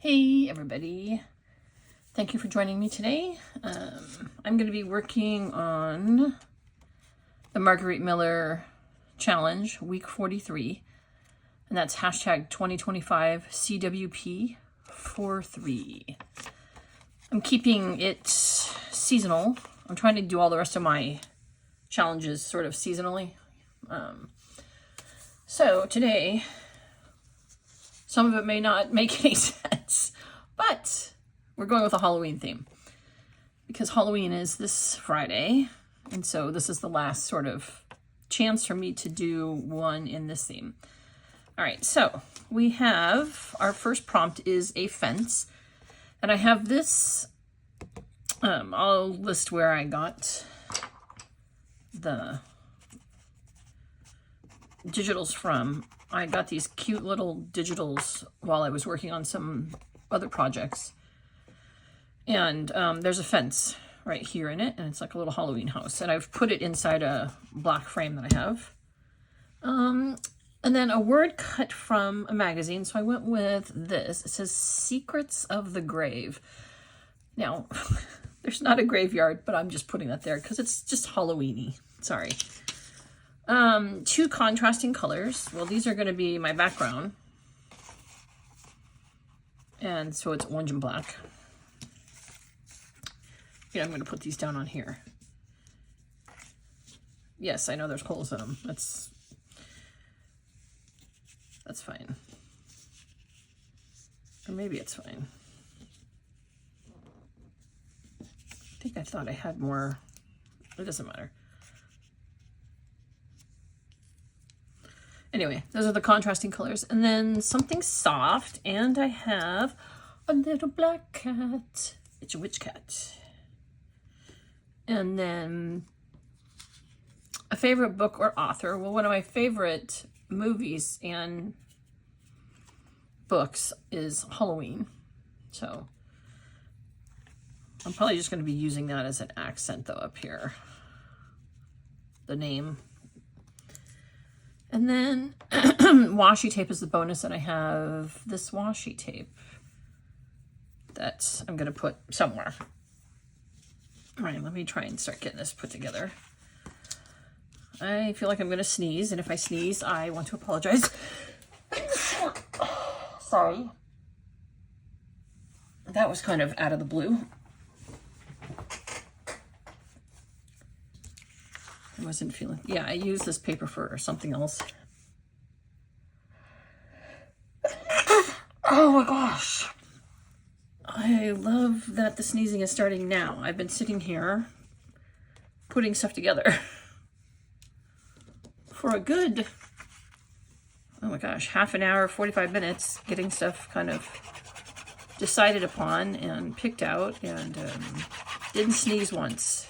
Hey everybody, thank you for joining me today. I'm going to be working on the Margarete Miller challenge, week 43, and that's hashtag 2025 CWP43. I'm keeping it seasonal. I'm trying to do all the rest of my challenges sort of seasonally. So today, some of it may not make any sense, but we're going with a Halloween theme because Halloween is this Friday. And so this is the last sort of chance for me to do one in this theme. All right, so we have, our first prompt is a fence. And I have this, I'll list where I got the digitals from. I got these cute little digitals while I was working on some other projects. And there's a fence right here in it, and it's like a little Halloween house. And I've put it inside a black frame that I have. And then a word cut from a magazine. So I went with this. It says Secrets of the Grave. Now, there's not a graveyard, but I'm just putting that there because it's just Halloween-y. Sorry. Two contrasting colors. Well, these are going to be my background. And so it's orange and black. Yeah, I'm going to put these down on here. Yes, I know there's holes in them. That's fine. Or maybe it's fine. I think I thought I had more. It doesn't matter. Anyway, those are the contrasting colors. And then something soft. And I have a little black cat. It's a witch cat. And then a favorite book or author. Well, one of my favorite movies and books is Halloween. So I'm probably just going to be using that as an accent, though, up here. The name. And then washi tape is the bonus, and I have this washi tape that I'm going to put somewhere. All right, let me try and start getting this put together. I feel like I'm going to sneeze, and if I sneeze, I want to apologize. Sorry. That was kind of out of the blue. I wasn't feeling, yeah, I use this paper for something else. Oh my gosh. I love that the sneezing is starting now. I've been sitting here putting stuff together for a good, oh my gosh, half an hour, 45 minutes, getting stuff kind of decided upon and picked out, and didn't sneeze once.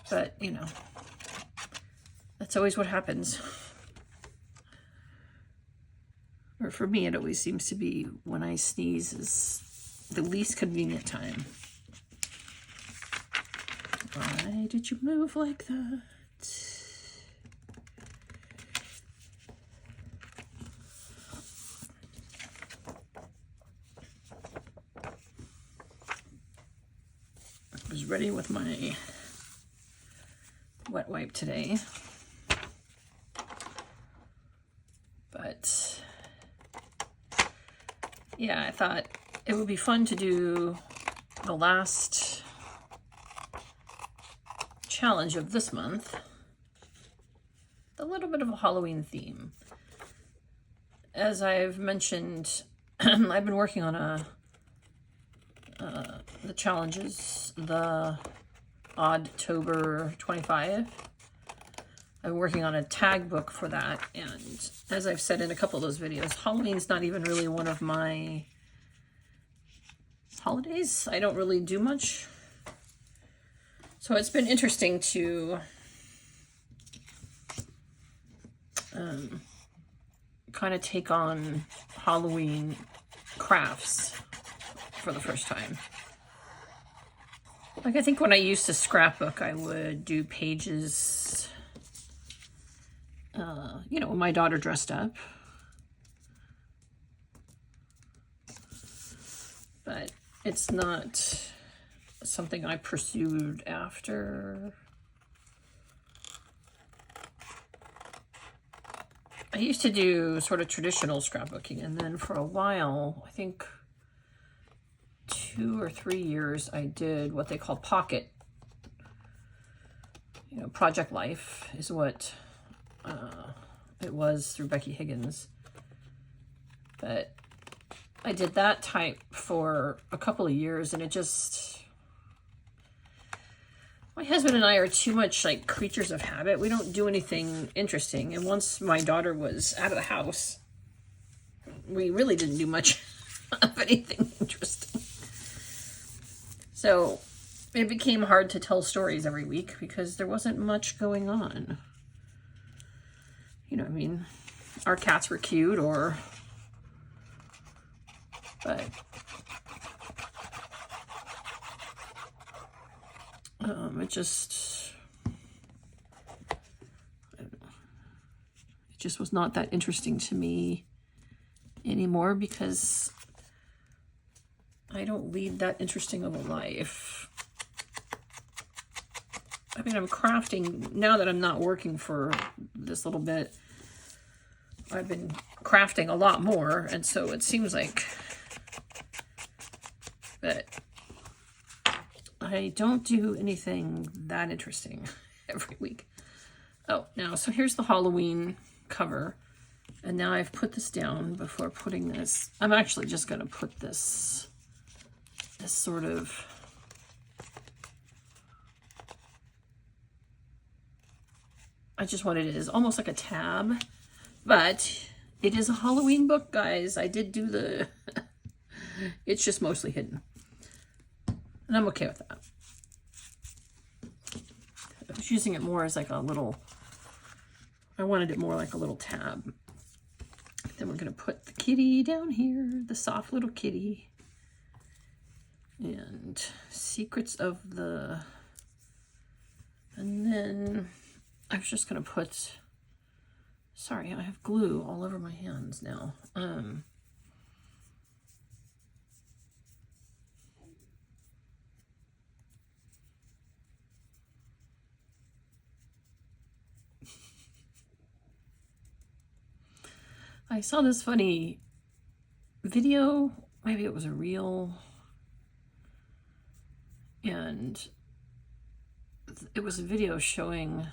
But, you know, that's always what happens. Or for me, it always seems to be when I sneeze is the least convenient time. Why did you move like that? I was ready with my wet wipe today, but yeah, I thought it would be fun to do the last challenge of this month, a little bit of a Halloween theme. As I've mentioned, I've been working on the challenges, the Oddtober 25. I'm working on a tag book for that, and as I've said in a couple of those videos, Halloween's not even really one of my holidays. I don't really do much. So it's been interesting to kind of take on Halloween crafts for the first time. Like, I think when I used to scrapbook, I would do pages, you know, when my daughter dressed up. but it's not something I pursued after. I used to do sort of traditional scrapbooking, and then for a while, I think 2 or 3 years, I did what they call pocket. You know, Project Life is what it was through Becky Higgins. But I did that type for a couple of years, and it just... My husband and I are too much like creatures of habit. We don't do anything interesting. And once my daughter was out of the house, we really didn't do much of anything interesting. So it became hard to tell stories every week because there wasn't much going on. You know, I mean, our cats were cute, but it just was not that interesting to me anymore because I don't lead that interesting of a life. I mean, I'm crafting, now that I'm not working for this little bit, I've been crafting a lot more, and so it seems like that I don't do anything that interesting every week. Oh, now, so here's the Halloween cover, and now I've put this down before putting this. I'm actually just going to put this sort of... I just want it as almost like a tab, but it is a Halloween book, guys. I did do the... It's just mostly hidden. And I'm okay with that. I was using it more as like a little... I wanted it more like a little tab. Then we're going to put the kitty down here, the soft little kitty. And Secrets of the... And then I was just going to put... Sorry, I have glue all over my hands now. I saw this funny video, maybe it was a reel, and it was a video showing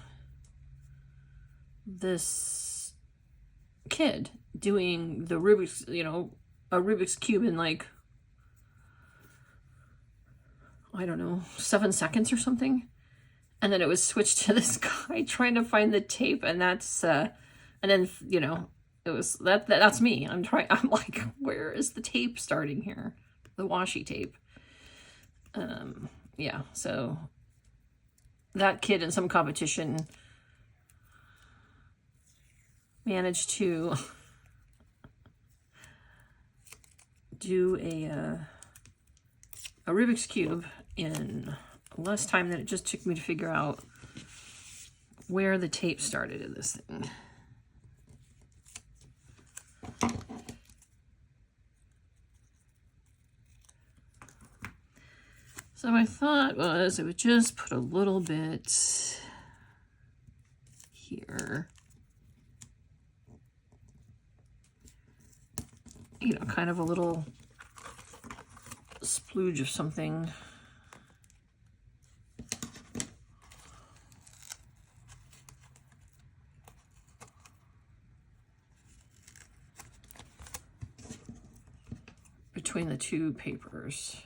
this kid doing the Rubik's, you know, a Rubik's Cube in like, I don't know, 7 seconds or something. And then it was switched to this guy trying to find the tape, and that's, and then, you know, it was that's me. I'm like, where is the tape starting here? The washi tape. Yeah, so that kid in some competition managed to do a Rubik's Cube in less time than it just took me to figure out where the tape started in this thing. So my thought was I would just put a little bit here, you know, kind of a little splooge of something. Between the two papers.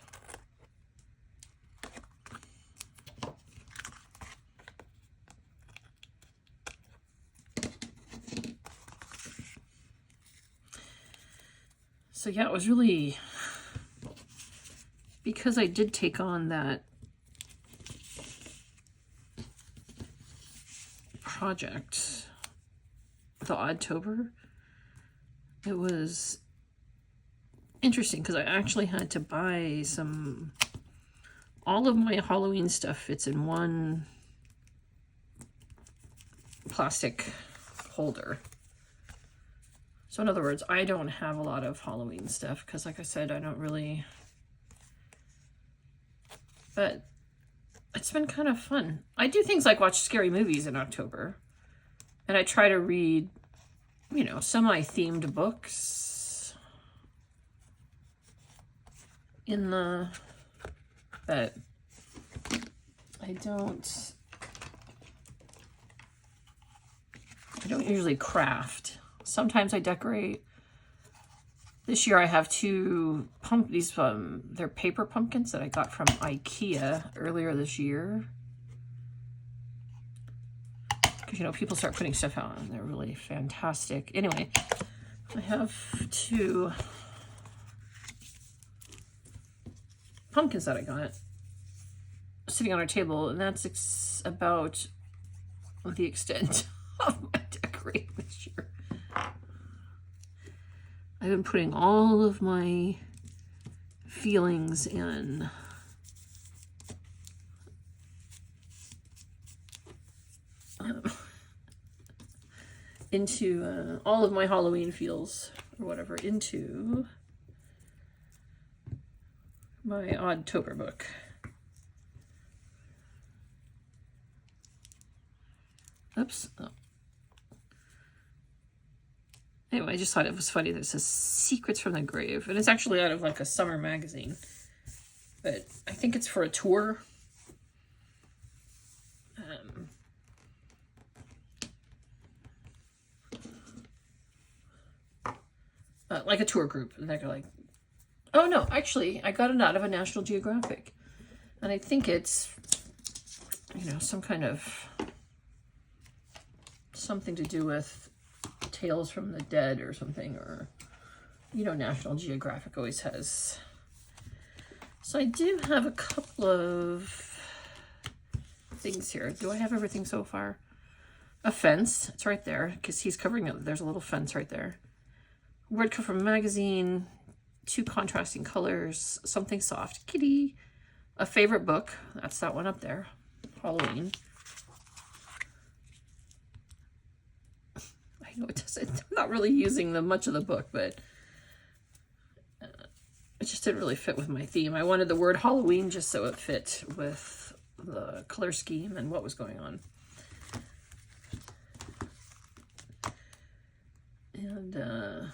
So yeah, it was really, because I did take on that project, the Oddtober, it was interesting because I actually had to buy all of my Halloween stuff fits in one plastic holder. So in other words, I don't have a lot of Halloween stuff because, like I said, I don't really but it's been kind of fun. I do things like watch scary movies in October, and I try to read, you know, semi-themed books in the, but I don't usually craft. Sometimes I decorate. This year I have two they're paper pumpkins that I got from IKEA earlier this year. Because, you know, people start putting stuff out and they're really fantastic. Anyway, I have two pumpkins that I got sitting on our table, and that's about the extent of my decorating this year. I've been putting all of my feelings in into all of my Halloween feels or whatever into my Oddtober book. Oops. Oh. Anyway, I just thought it was funny that it says Secrets from the Grave. And it's actually out of like a summer magazine. But I think it's for a tour. Like a tour group. And they're like, oh no, actually, I got it out of a National Geographic. And I think it's, you know, some kind of, something to do with Tales from the Dead or something, or, you know, National Geographic always has. So I do have a couple of things here. Do I have everything so far? A fence, it's right there, because he's covering it. There's a little fence right there. Word cut from a magazine, two contrasting colors, something soft, kitty, a favorite book, that's that one up there, Halloween. I know it doesn't, I'm not really using much of the book, but it just didn't really fit with my theme. I wanted the word Halloween just so it fit with the color scheme and what was going on. And yeah.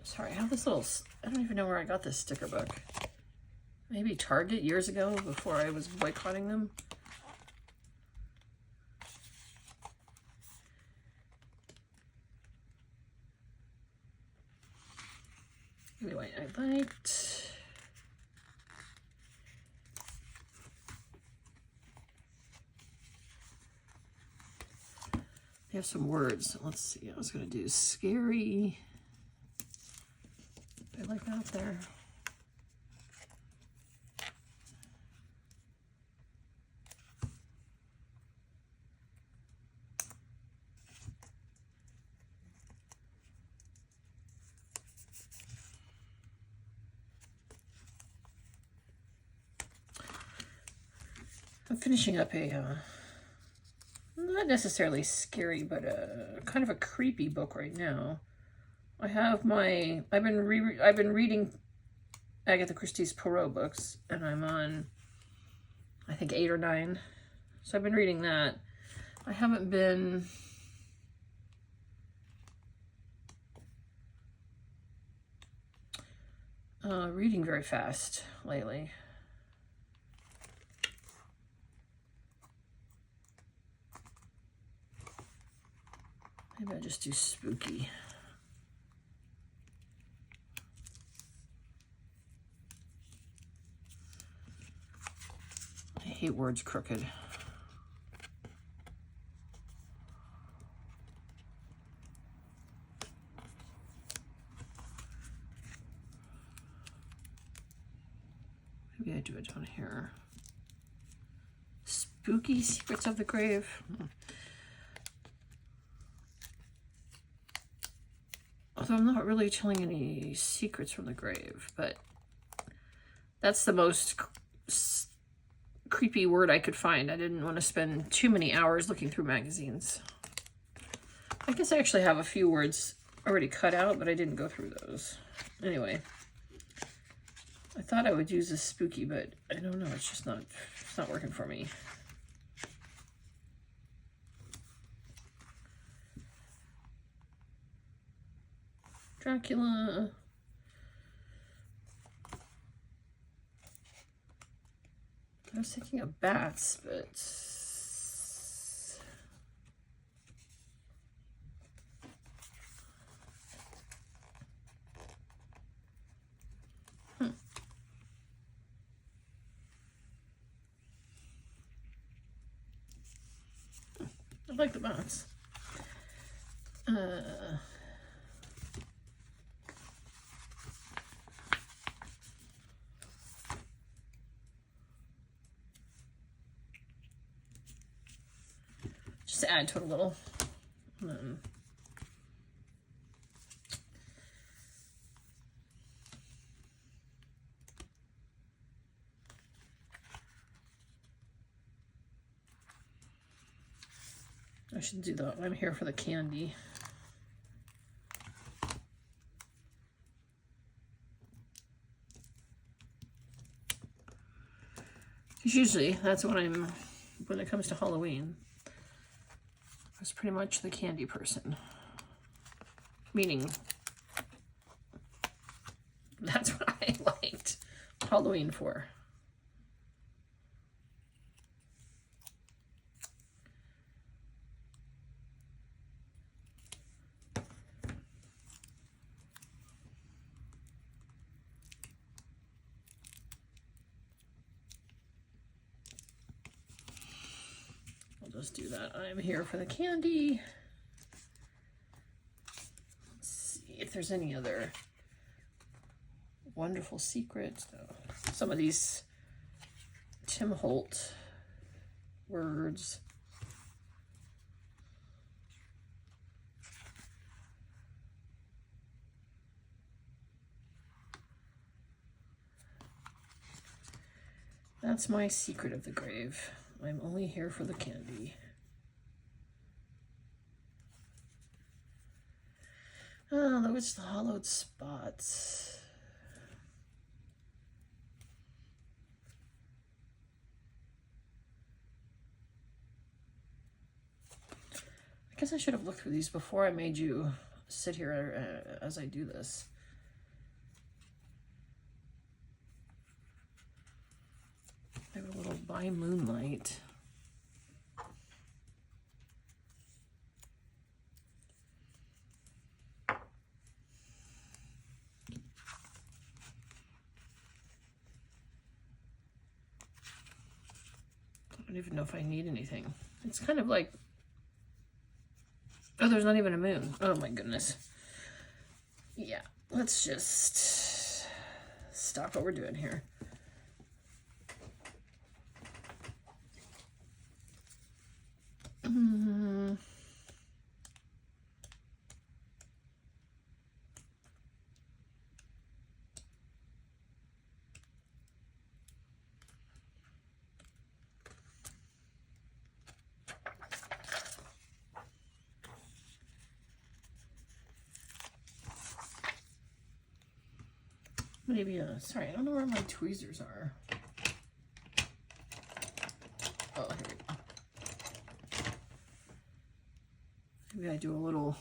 Sorry, I have this little, I don't even know where I got this sticker book. Maybe Target years ago before I was boycotting them. Anyway, I liked, they have some words. Let's see, I was going to do scary. I like that there. I'm finishing up a, not necessarily scary, but a kind of a creepy book right now. I have my, I've been reading Agatha Christie's Poirot books, and I'm on, I think 8 or 9. So I've been reading that. I haven't been reading very fast lately. Maybe I just do spooky. I hate words crooked. Maybe I do it down here. Spooky Secrets of the Grave. Although I'm not really telling any secrets from the grave, but that's the most creepy word I could find. I didn't want to spend too many hours looking through magazines. I guess I actually have a few words already cut out, but I didn't go through those. Anyway, I thought I would use this spooky, but I don't know, it's just not, it's not working for me. Dracula. I was thinking of bats, but I like the bats. Just add to it a little. I should do that. I'm here for the candy. Because usually that's when when it comes to Halloween, I was pretty much the candy person. Meaning, that's what I liked Halloween for. Just do that. I'm here for the candy. Let's see if there's any other wonderful secrets. Oh, some of these Tim Holt words. That's my secret of the grave. I'm only here for the candy. Oh, look, it's the hollowed spots. I guess I should have looked through these before I made you sit here as I do this. I have a little by moonlight. I don't even know if I need anything. It's kind of like, oh, there's not even a moon. Oh my goodness. Yeah, let's just stop what we're doing here. Maybe, sorry, I don't know where my tweezers are. Oh, here we go. Maybe I do a little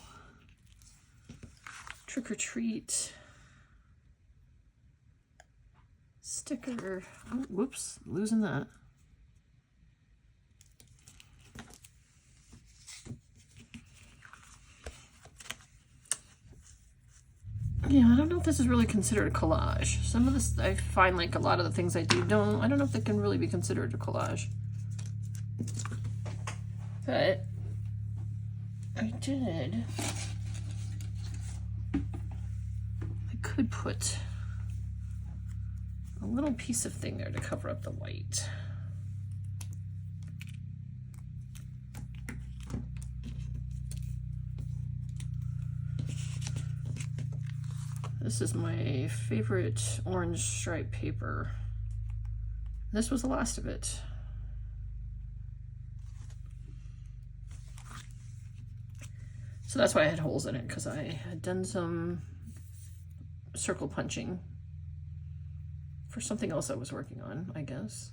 trick or treat sticker. Oh, whoops, losing that. Yeah, I don't know if this is really considered a collage. Some of this, I find like a lot of the things I do I don't know if they can really be considered a collage. But I could put a little piece of thing there to cover up the white. This is my favorite orange stripe paper. This was the last of it. So that's why I had holes in it, because I had done some circle punching for something else I was working on, I guess.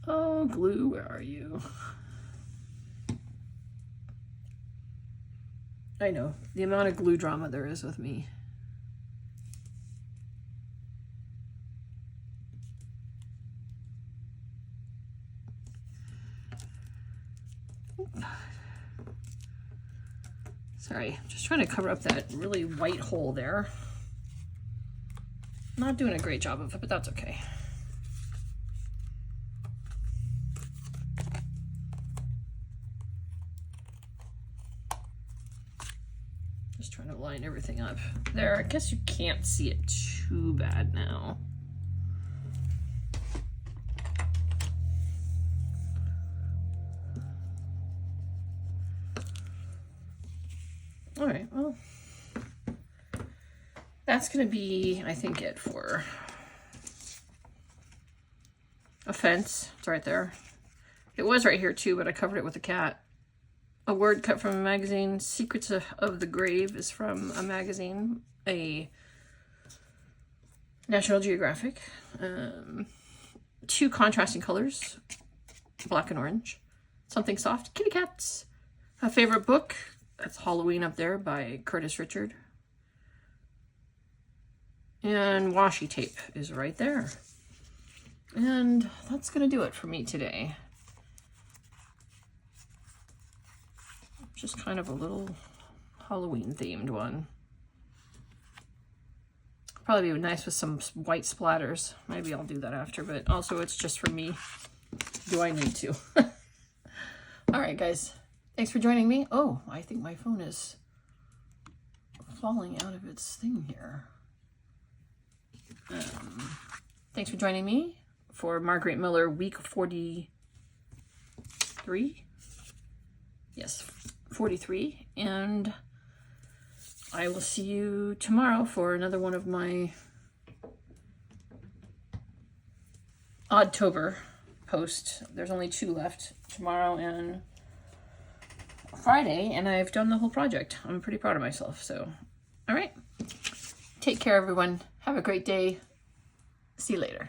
Oh, glue, where are you? I know, the amount of glue drama there is with me. Sorry, I'm just trying to cover up that really white hole there. Not doing a great job of it, but that's okay. Just trying to line everything up. There, I guess you can't see it too bad now. All right, well, that's gonna be, I think, it for a fence. It's right there. It was right here too, but I covered it with a cat. A word cut from a magazine. Secrets of the Grave is from a magazine, a National Geographic. 2 contrasting colors, black and orange. Something soft, kitty cats. A favorite book, that's Halloween up there by Curtis Richard. And washi tape is right there. And that's gonna do it for me today. Just kind of a little Halloween themed one. Probably be nice with some white splatters. Maybe I'll do that after, but also it's just for me. Do I need to? All right, guys. Thanks for joining me. Oh, I think my phone is falling out of its thing here. Thanks for joining me for Margarete Miller week 43. Yes, 43. And I will see you tomorrow for another one of my Oddtober posts. There's only 2 left, tomorrow and Friday, and I've done the whole project. I'm pretty proud of myself. So, all right. Take care, everyone. Have a great day. See you later.